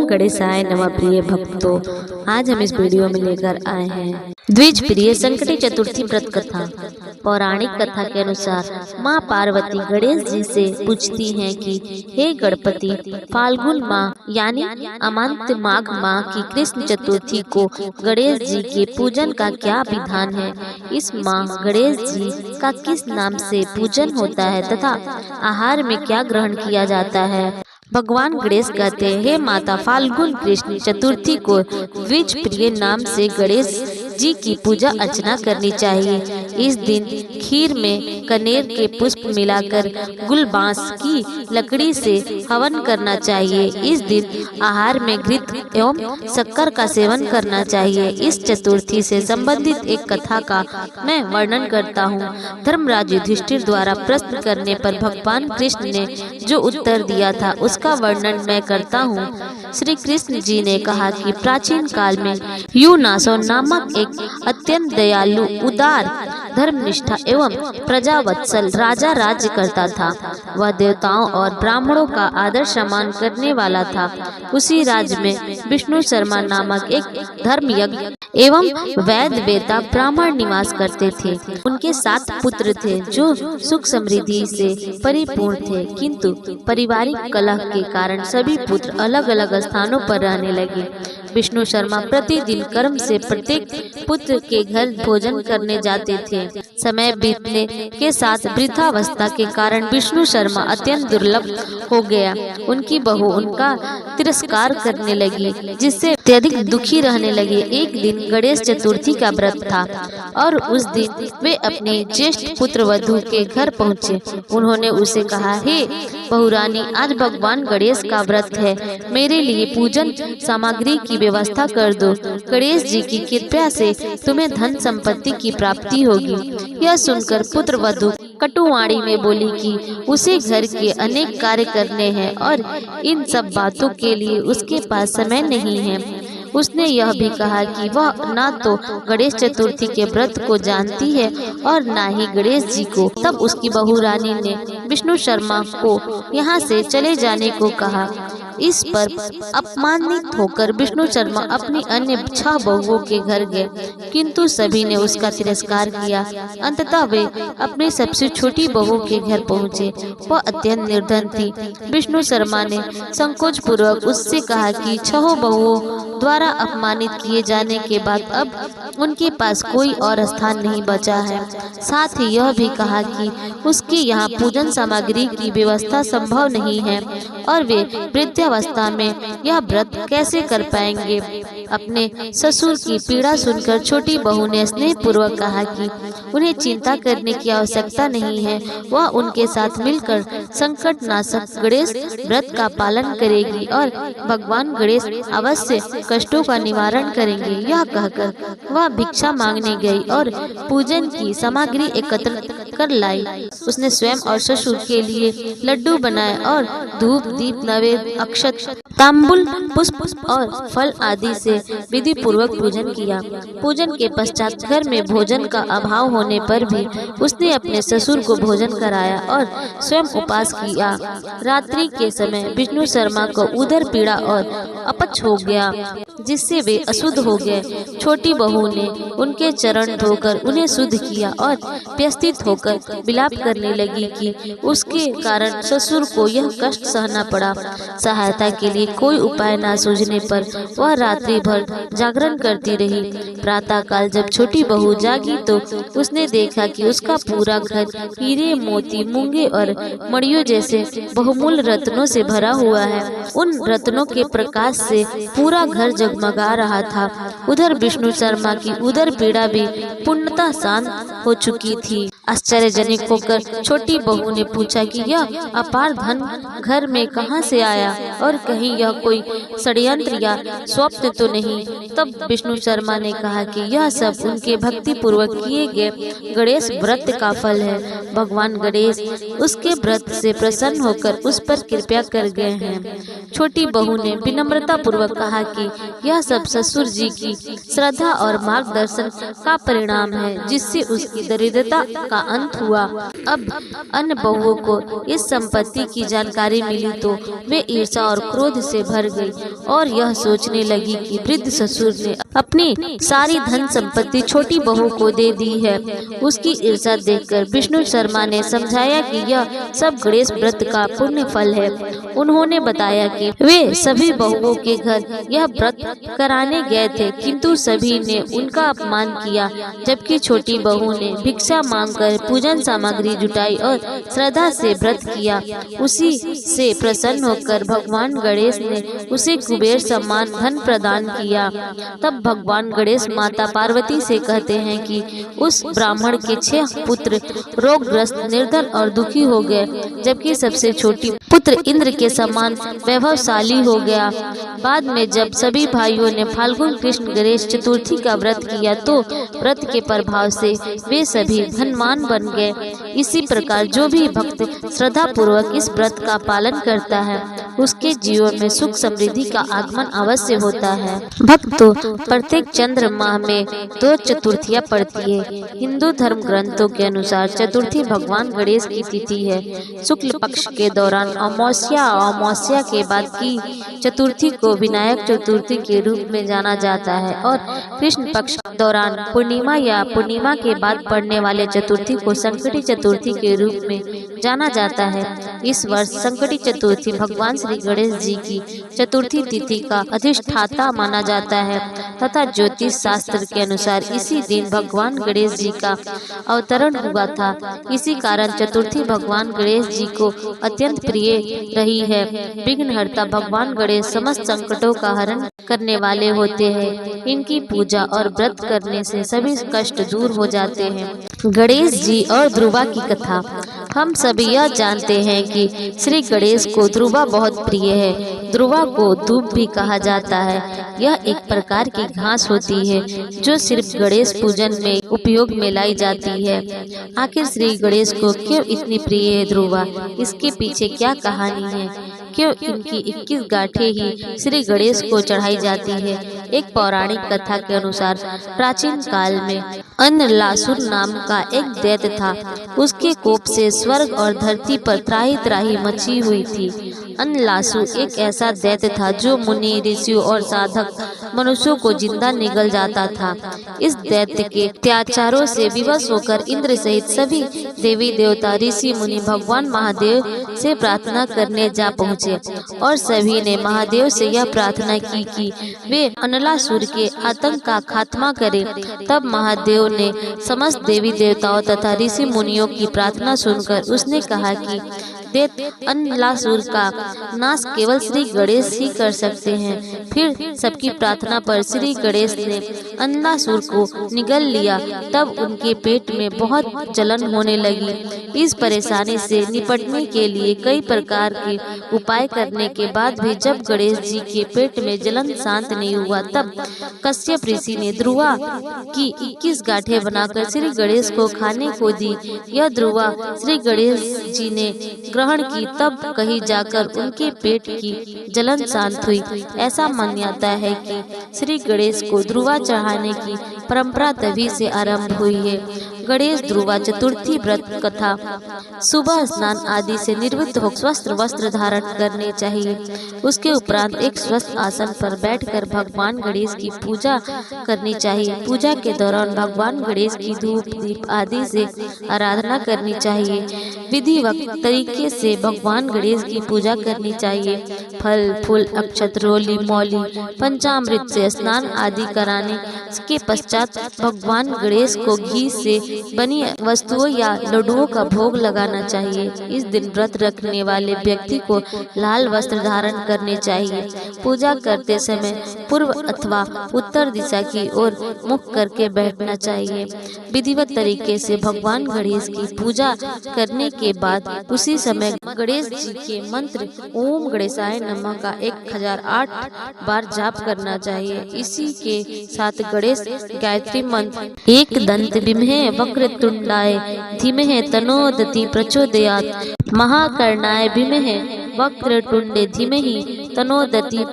गणेशाय नमः। प्रिय भक्तों, आज हम इस वीडियो में लेकर आए हैं द्विज प्रिय संकटी चतुर्थी व्रत कथा। पौराणिक कथा के अनुसार माँ पार्वती गणेश जी से पूछती हैं कि हे गणपति, फाल्गुन माह यानी अमांत माघ माह की कृष्ण चतुर्थी को गणेश जी के पूजन का क्या विधान है। इस माह गणेश जी का किस नाम से पूजन होता है तथा आहार में क्या ग्रहण किया जाता है। भगवान गणेश कहते हैं, हे माता, फाल्गुन कृष्ण चतुर्थी को द्विज प्रिय नाम से गणेश जी की पूजा अर्चना करनी चाहिए। इस दिन खीर में कनेर के पुष्प मिलाकर गुलबांस की लकड़ी से हवन करना चाहिए। इस दिन आहार में घृत एवं शक्कर का सेवन करना चाहिए। इस चतुर्थी से संबंधित एक कथा का मैं वर्णन करता हूँ। धर्मराज युधिष्ठिर द्वारा प्रश्न करने पर भगवान कृष्ण ने जो उत्तर दिया था उसका वर्णन मैं करता हूँ। श्री कृष्ण जी ने कहा कि प्राचीन काल में युनासो नामक एक अत्यंत दयालु, उदार, धर्मनिष्ठा एवं प्रजावत्सल राजा राज्य करता था। वह देवताओं और ब्राह्मणों का आदर सम्मान करने वाला था। उसी राज्य में विष्णु शर्मा नामक एक धर्मयज्ञ एवं वैद वेता ब्राह्मण निवास करते थे। उनके 7 पुत्र थे जो सुख समृद्धि से परिपूर्ण थे, किंतु पारिवारिक कलह के कारण सभी पुत्र अलग अलग स्थानों पर रहने लगे। विष्णु शर्मा प्रतिदिन कर्म से प्रत्येक पुत्र के घर भोजन करने जाते थे। समय बीतने के साथ वृद्धावस्था के कारण विष्णु शर्मा अत्यंत दुर्लभ हो गया। उनकी बहू उनका तिरस्कार करने लगी, जिससे अत्यधिक दुखी रहने लगे। एक दिन गणेश चतुर्थी का व्रत था और उस दिन वे अपने ज्येष्ठ पुत्र वधू के घर पहुँचे। उन्होंने उसे कहा, हे बहुरानी, आज भगवान गणेश का व्रत है, मेरे लिए पूजन सामग्री की व्यवस्था कर दो। गणेश जी की कृपा से तुम्हें धन संपत्ति की प्राप्ति होगी। यह सुनकर पुत्र वधू कटुवाणी में बोली कि उसे घर के अनेक कार्य करने हैं और इन सब बातों के लिए उसके पास समय नहीं है। उसने यह भी कहा कि वह ना तो गणेश चतुर्थी के व्रत को जानती है और ना ही गणेश जी को। तब उसकी बहू रानी ने विष्णु शर्मा को यहाँ से चले जाने को कहा। इस पर अपमानित होकर विष्णु शर्मा अपनी अन्य 6 बहुओं के घर गए, किंतु सभी ने उसका तिरस्कार किया। अंततः वे अपनी सबसे छोटी बहू के घर पहुँचे। वह अत्यंत निर्धन थी। विष्णु शर्मा ने संकोच पूर्वक उससे कहा कि 6 बहुओं द्वारा अपमानित किए जाने के बाद अब उनके पास कोई और स्थान नहीं बचा है। साथ ही यह भी कहा कि उसके यहाँ पूजन सामग्री की व्यवस्था संभव नहीं है और वे वृद्धावस्था में यह व्रत कैसे कर पाएंगे। अपने ससुर की पीड़ा सुनकर छोटी बहू ने स्नेह पूर्वक कहा कि उन्हें चिंता करने की आवश्यकता नहीं है, वह उनके साथ मिलकर संकट नाशक गणेश व्रत का पालन करेगी और भगवान गणेश अवश्य कष्टों का निवारण करेंगे। यह कहकर वह भिक्षा मांगने गई और पूजन की सामग्री एकत्र कर लाई। उसने स्वयं और ससुर के लिए लड्डू बनाए और धूप, दीप, नैवेद्य, अक्षत, तांबुल, पुष्प और फल आदि से विधि पूर्वक पूजन किया। पूजन के पश्चात घर में भोजन का अभाव होने पर भी उसने अपने ससुर को भोजन कराया और स्वयं उपवास किया। रात्रि के समय विष्णु शर्मा को उदर पीड़ा और अपच हो गया, जिससे वे अशुद्ध हो गए। छोटी बहू ने उनके चरण धोकर उन्हें शुद्ध किया और व्यस्तित होकर विलाप करने लगी कि उसके कारण ससुर को यह कष्ट सहना पड़ा। सहायता के लिए कोई उपाय न सूझने पर वह रात्रि भर जागरण करती रही। प्रातः काल जब छोटी बहू जागी तो उसने देखा कि उसका पूरा घर हीरे, मोती, मूंगे और मणियों जैसे बहुमूल्य रत्नों से भरा हुआ है। उन रत्नों के प्रकाश से पूरा घर जगमगा रहा था। उधर विष्णु शर्मा की उदर पीड़ा भी पूर्णतः शांत हो चुकी थी। आश्चर्यजनक होकर छोटी बहू ने पूछा कि यह अपार धन घर में कहां से आया और कहीं यह कोई षड्यंत्र या स्वप्न तो नहीं। तब विष्णु शर्मा ने कहा कि यह सब उनके भक्ति पूर्वक किए गए गणेश व्रत का फल है। भगवान गणेश उसके व्रत से प्रसन्न होकर उस पर कृपा कर गए हैं। छोटी बहू ने विनम्रता पूर्वक कहा कि यह सब ससुर जी की श्रद्धा और मार्गदर्शन का परिणाम है, जिससे उसकी दरिद्रता का अंत हुआ। अब अन्य बहुओं को इस संपत्ति की जानकारी मिली तो वे ईर्ष्या और क्रोध से भर गई और यह सोचने लगी कि वृद्ध ससुर ने अपनी सारी धन संपत्ति छोटी बहू को दे दी है। उसकी ईर्ष्या देखकर विष्णु शर्मा ने समझाया कि यह सब गणेश व्रत का पुण्य फल है। उन्होंने बताया कि वे सभी बहुओं के घर यह व्रत कराने गए थे, किंतु सभी ने उनका अपमान किया, जबकि छोटी बहू ने भिक्षा मांगकर पूजन सामग्री जुटाई और श्रद्धा से व्रत किया। उसी से प्रसन्न होकर भगवान गणेश ने उसे कुबेर समान धन प्रदान किया। तब भगवान गणेश माता पार्वती से कहते हैं कि उस ब्राह्मण के 6 पुत्र रोगग्रस्त, निर्धन और दुखी हो गए, जबकि सबसे छोटी पुत्र इंद्र के समान वैभवशाली हो गया। बाद में जब सभी भाइयों ने फाल्गुन कृष्ण गणेश चतुर्थी का व्रत किया तो व्रत के प्रभाव से वे सभी धनवान बन गए। इसी प्रकार जो भी भक्त श्रद्धा पूर्वक इस व्रत का पालन करता है उसके जीवन में सुख समृद्धि का आगमन अवश्य होता है। भक्तों, प्रत्येक चंद्र माह में 2 चतुर्थियां पड़ती है। हिंदू धर्म ग्रंथों के अनुसार चतुर्थी भगवान गणेश की तिथि है। शुक्ल पक्ष के दौरान अमावस्या के बाद की चतुर्थी को विनायक चतुर्थी के रूप में जाना जाता है और कृष्ण पक्ष दौरान पूर्णिमा या पूर्णिमा के बाद पड़ने वाले चतुर्थी को संकटी चतुर्थी के रूप में जाना जाता है। इस वर्ष संकटी चतुर्थी भगवान श्री गणेश जी की चतुर्थी तिथि का अधिष्ठाता माना जाता है तथा ज्योतिष शास्त्र के अनुसार इसी दिन भगवान गणेश जी का अवतरण हुआ था। इसी कारण चतुर्थी भगवान गणेश जी को अत्यंत प्रिय रही है। विघ्नहर्ता भगवान गणेश समस्त संकटों का हरण करने वाले होते हैं। इनकी पूजा और व्रत करने से सभी कष्ट दूर हो जाते हैं। गणेश जी और ध्रुवा की कथा। हम सभी यह जानते हैं कि श्री गणेश को ध्रुवा बहुत प्रिय है। ध्रुवा को दूब भी कहा जाता है। यह एक प्रकार की घास होती है जो सिर्फ गणेश पूजन में उपयोग में लाई जाती है। आखिर श्री गणेश को क्यों इतनी प्रिय है ध्रुवा? इसके पीछे क्या कहानी है? क्यों इनकी 21 गांठें ही श्री गणेश को चढ़ाई जाती है? एक पौराणिक कथा के अनुसार प्राचीन काल में अन्नलासुर नाम का एक दैत्य था। उसके कोप से स्वर्ग और धरती पर त्राही त्राही मची हुई थी। अन्नलासुर एक ऐसा दैत्य था जो मुनि, ऋषियों और साधक मनुष्यों को जिंदा निगल जाता था। इस दैत्य के अत्याचारों से विवश होकर इंद्र सहित सभी देवी देवता, ऋषि मुनि भगवान महादेव से प्रार्थना करने जा पहुँचे और सभी ने महादेव से यह प्रार्थना की कि वे अन्नलासुर के आतंक का खात्मा करें। तब महादेव ने समस्त देवी देवताओं तथा ऋषि मुनियों की प्रार्थना सुनकर उसने कहा कि अन्नलासुर का नाश केवल श्री गणेश ही कर सकते हैं। फिर सबकी प्रार्थना पर श्री गणेश ने अन्नलासुर को निगल लिया। तब उनके पेट में बहुत जलन होने लगी। इस परेशानी से निपटने के लिए कई प्रकार के उपाय करने के बाद भी जब गणेश जी के पेट में जलन शांत नहीं हुआ, तब कश्यप ऋषि ने ध्रुवा की 21 गांठें बनाकर श्री गणेश को खाने को दी। यह ध्रुवा श्री गणेश जी ने ग्रहण की, तब कहीं जाकर उनके पेट की जलन शांत हुई। ऐसा मान्यता है कि श्री गणेश को ध्रुवा चढ़ाने की परंपरा तभी से आरंभ हुई है। गणेश ध्रुवा चतुर्थी व्रत कथा। सुबह स्नान आदि से निवृत्त हो स्वस्थ वस्त्र धारण करने चाहिए। उसके उपरांत एक स्वस्थ आसन पर बैठकर भगवान गणेश की पूजा करनी चाहिए। पूजा के दौरान भगवान गणेश की धूप दीप आदि से आराधना करनी चाहिए। विधिवत तरीके से भगवान गणेश की पूजा करनी चाहिए। फल फूल अक्षत रोली मौली पंचामृत से स्नान आदि कराने के पश्चात भगवान गणेश को घी से बनी वस्तुओं या लड्डुओं का भोग लगाना चाहिए। इस दिन व्रत रखने वाले व्यक्ति को लाल वस्त्र धारण करने चाहिए। पूजा करते समय पूर्व अथवा उत्तर दिशा की ओर मुख करके बैठना चाहिए। विधिवत तरीके से भगवान गणेश की पूजा करने के बाद उसी समय गणेश जी के मंत्र ओम गणेशाय नमः का 1008 बार जाप करना चाहिए। इसी के साथ गणेश गायत्री मंत्र एक दंत विमहे वक्रतुंडाय धीमहि तन्नो प्रचोदयात् महाकर्णाय विमहे वक्रतुंडे धीमहि तन्नो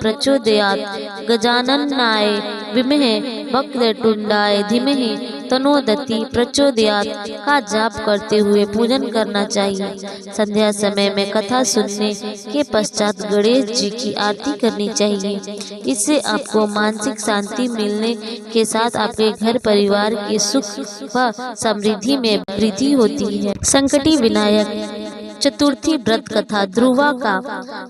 प्रचोदयात् गजाननाय विमहे वक्रतुंडाय धीमहि तनोदति प्रचोदयात् का जाप करते हुए पूजन करना चाहिए। संध्या समय में कथा सुनने के पश्चात गणेश जी की आरती करनी चाहिए। इससे आपको मानसिक शांति मिलने के साथ आपके घर परिवार के सुख व समृद्धि में वृद्धि होती है। संकटी विनायक चतुर्थी व्रत कथा। ध्रुवा का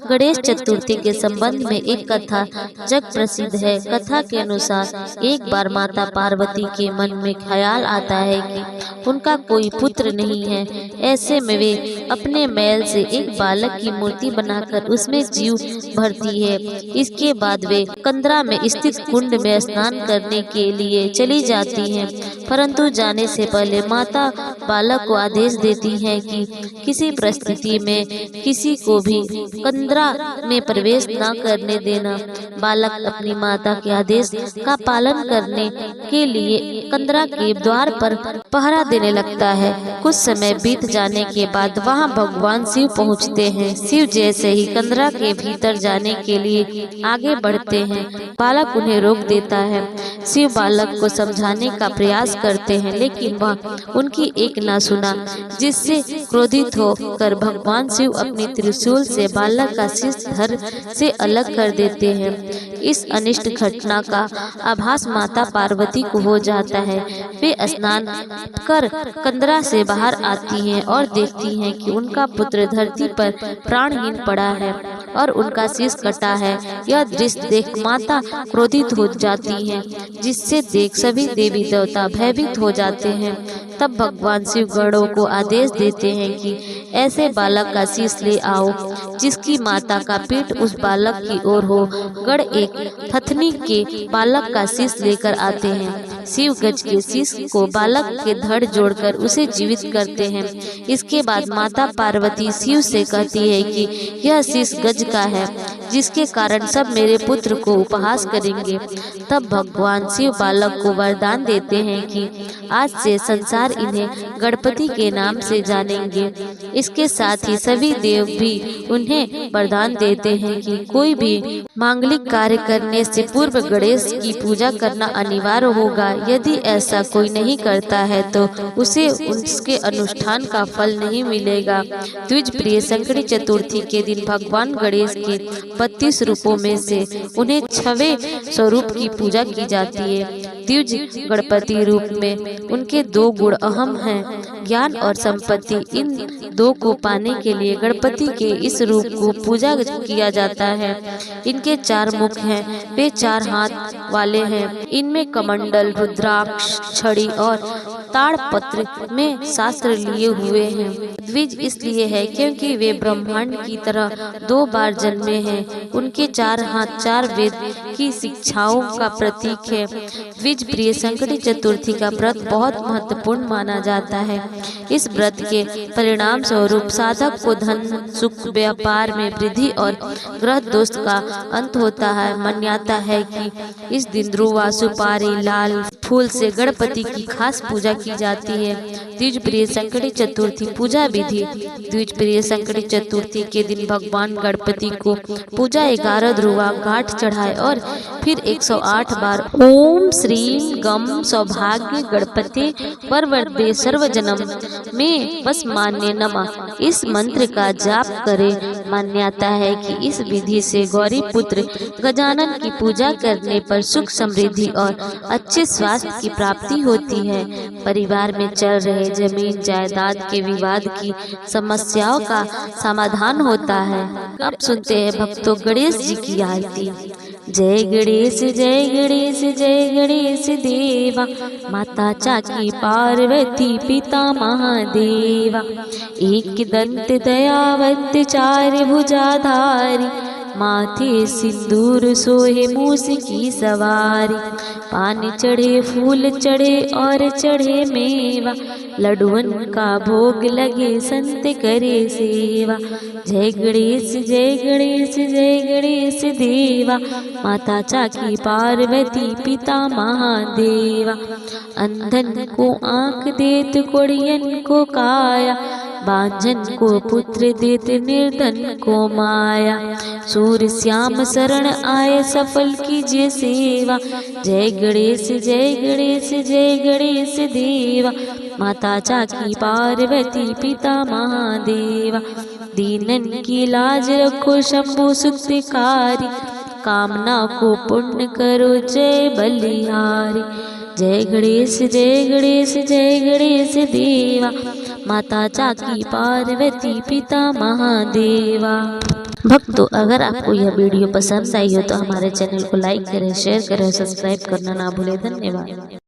गणेश चतुर्थी के संबंध में एक कथा जग प्रसिद्ध है। कथा के अनुसार एक बार माता पार्वती के मन में ख्याल आता है कि उनका कोई पुत्र नहीं है। ऐसे में वे अपने मैल से एक बालक की मूर्ति बनाकर उसमें जीव भरती है। इसके बाद वे कंदरा में स्थित कुंड में स्नान करने के लिए चली जाती हैं, परंतु जाने से पहले माता बालक को आदेश देती है कि किसी परिस्थिति में किसी को भी कंदरा में प्रवेश न करने देना। बालक अपनी माता के आदेश का पालन करने के लिए कंदरा के द्वार पर पहरा देने लगता है। कुछ समय बीत जाने के बाद वहां भगवान शिव पहुंचते हैं। शिव जैसे ही कंदरा के भीतर जाने के लिए आगे बढ़ते हैं, बालक उन्हें रोक देता है। शिव बालक को समझाने का प्रयास करते हैं, लेकिन वह उनकी एक न सुना, जिससे क्रोधित होकर भगवान शिव अपनी त्रिशूल से बालक का शीश धड़ से अलग कर देते हैं। इस अनिष्ट घटना का आभास माता पार्वती को हो जाता है। वे स्नान कर कंदरा से बाहर आती हैं और देखती हैं कि उनका पुत्र धरती पर प्राणहीन पड़ा है और उनका शीश कटा है। यह दृश्य देख माता क्रोधित हो जाती हैं, जिससे देख सभी देवी देवता भयभीत हो जाते हैं। तब भगवान शिव गणों को आदेश देते हैं कि ऐसे बालक का शीश ले आओ जिसकी माता का पीठ उस बालक की ओर हो। गण एक थथनी के बालक का शीश लेकर आते हैं। शिव गज के शीश को बालक के धड़ जोड़कर उसे जीवित करते हैं। इसके बाद माता पार्वती शिव से कहती है कि यह शीश गज का है, जिसके कारण सब मेरे पुत्र को उपहास करेंगे। तब भगवान शिव बालक को वरदान देते हैं कि आज से संसार इन्हें गणपति के नाम से जानेंगे। इसके साथ ही सभी देव भी उन्हें वरदान देते हैं कि कोई भी मांगलिक कार्य करने से पूर्व गणेश की पूजा करना अनिवार्य होगा। यदि ऐसा कोई नहीं करता है तो उसे उसके अनुष्ठान का फल नहीं मिलेगा। द्विज प्रिय संकटी चतुर्थी के दिन भगवान गणेश के 32 रूपों में से उन्हें 6वें स्वरूप की पूजा की जाती है। द्विज गणपति रूप में उनके 2 गुण अहम हैं, ज्ञान और संपत्ति। इन 2 को पाने के लिए गणपति के इस रूप को पूजा किया जाता है। इनके 4 मुख हैं, वे 4 हाथ वाले हैं। इनमें कमंडल, रुद्राक्ष, छड़ी और ताड़पत्र में शास्त्र लिए हुए हैं। द्विज इसलिए है क्योंकि वे ब्रह्मांड की तरह 2 बार जन्मे हैं। उनके 4 हाथ 4 वेद की शिक्षाओं का प्रतीक है। द्विज प्रिय संकटी चतुर्थी का व्रत बहुत महत्वपूर्ण माना जाता है। इस व्रत के परिणाम स्वरूप साधक को धन, सुख, व्यापार में वृद्धि और ग्रह दोष का अंत होता है। मान्यता है कि इस दिन ध्रुवा, सुपारी, लाल फूल से गणपति की खास पूजा की जाती है। द्विज प्रिय संकटी चतुर्थी पूजा विधि। द्विज प्रिय संकटी चतुर्थी के दिन भगवान गणपति को पूजा 11 ध्रुवा घाट चढ़ाए और फिर 108 बार ओम श्रीम गम सौभाग्य गणपति परवर्ते सर्वजनम में बस मान्य नमः इस मंत्र का जाप करें। मान्यता है कि इस विधि से गौरी पुत्र गजानन की पूजा करने पर सुख, समृद्धि और अच्छे स्वास्थ्य की प्राप्ति होती है। परिवार में चल रहे जमीन जायदाद के विवाद की समस्याओं का समाधान होता है। अब सुनते हैं भक्तों गणेश जी की आरती। जय गणेश जय गणेश जय गणेश देवा, माता चाकी पार्वती पिता महादेवा। एक दंत दयावंत 4 भुजाधारी, माथे सिंदूर सोहे मूस की सवारी। पान चढ़े फूल चढ़े और चढ़े मेवा, लड्डुअन का भोग लगे संत करे सेवा। जय गणेश जय गणेश जय गणेश देवा, माता चाकी पार्वती पिता महादेवा। अंधन को आँख देत कोढ़ियन को काया, बांझन को पुत्र देते निर्धन को माया। सूर्य श्याम शरण आए सफल कीजिए सेवा। जय गणेश जय गणेश जय गणेश देवा। माता चाकी पार्वती पिता महादेवा। दीनन की लाज रखो शंभु सुखकारी। कामना को पूर्ण करो जय बलिहारी। जय गणेश जय गणेश जय गणेश देवा। माता चाकी पार्वती पिता महादेवा। भक्तों, अगर आपको यह वीडियो पसंद आई हो तो हमारे चैनल को लाइक करें, शेयर करें, सब्सक्राइब करना ना भूलें। धन्यवाद।